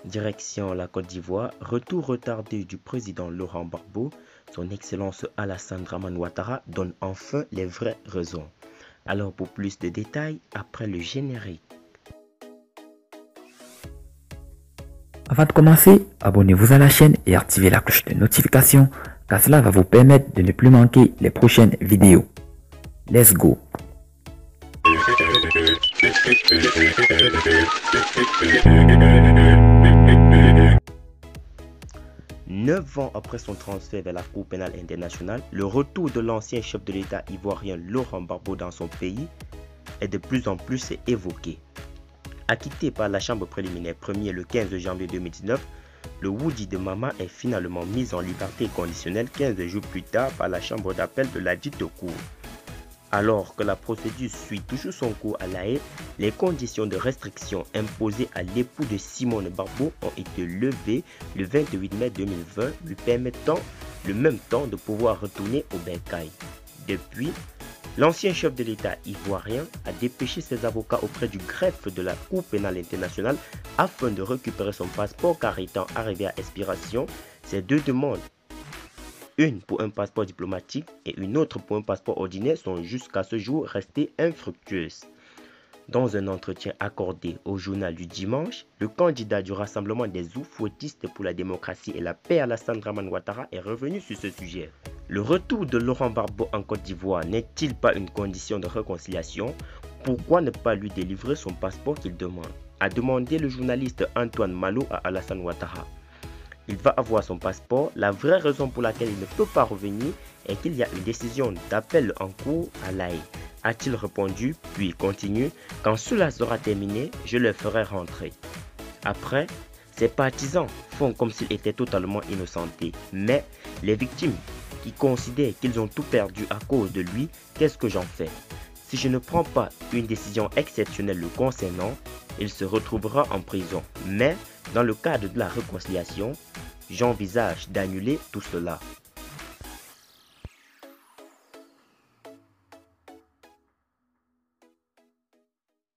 Direction la Côte d'Ivoire, retour retardé du président Laurent Gbagbo, son Excellence Alassane Dramane Ouattara donne enfin les vraies raisons. Alors pour plus de détails, après le générique. Avant de commencer, abonnez-vous à la chaîne et activez la cloche de notification car cela va vous permettre de ne plus manquer les prochaines vidéos. Let's go! Neuf ans après son transfert vers la Cour pénale internationale, le retour de l'ancien chef de l'État ivoirien Laurent Gbagbo dans son pays est de plus en plus évoqué. Acquitté par la chambre préliminaire première le 15 janvier 2019, le Woody de Mama est finalement mis en liberté conditionnelle 15 jours plus tard par la chambre d'appel de la dite cour. Alors que la procédure suit toujours son cours à La Haye, les conditions de restriction imposées à l'époux de Simone Gbagbo ont été levées le 28 mai 2020, lui permettant le même temps de pouvoir retourner au bercail. Depuis, l'ancien chef de l'État ivoirien a dépêché ses avocats auprès du greffe de la Cour pénale internationale afin de récupérer son passeport car étant arrivé à expiration, ces deux demandes, une pour un passeport diplomatique et une autre pour un passeport ordinaire, sont jusqu'à ce jour restées infructueuses. Dans un entretien accordé au journal du dimanche, le candidat du Rassemblement des Oufouettistes pour la démocratie et la paix Alassane Dramane Ouattara est revenu sur ce sujet. Le retour de Laurent Gbagbo en Côte d'Ivoire n'est-il pas une condition de réconciliation? Pourquoi ne pas lui délivrer son passeport qu'il demande? A demandé le journaliste Antoine Malo à Alassane Ouattara. Il va avoir son passeport. La vraie raison pour laquelle il ne peut pas revenir est qu'il y a une décision d'appel en cours à La Haye, a-t-il répondu, puis continue. Quand cela sera terminé, je le ferai rentrer. Après, ses partisans font comme s'il était totalement innocenté. Mais les victimes qui considèrent qu'ils ont tout perdu à cause de lui, qu'est-ce que j'en fais? Si je ne prends pas une décision exceptionnelle le concernant, il se retrouvera en prison. Mais dans le cadre de la réconciliation, j'envisage d'annuler tout cela.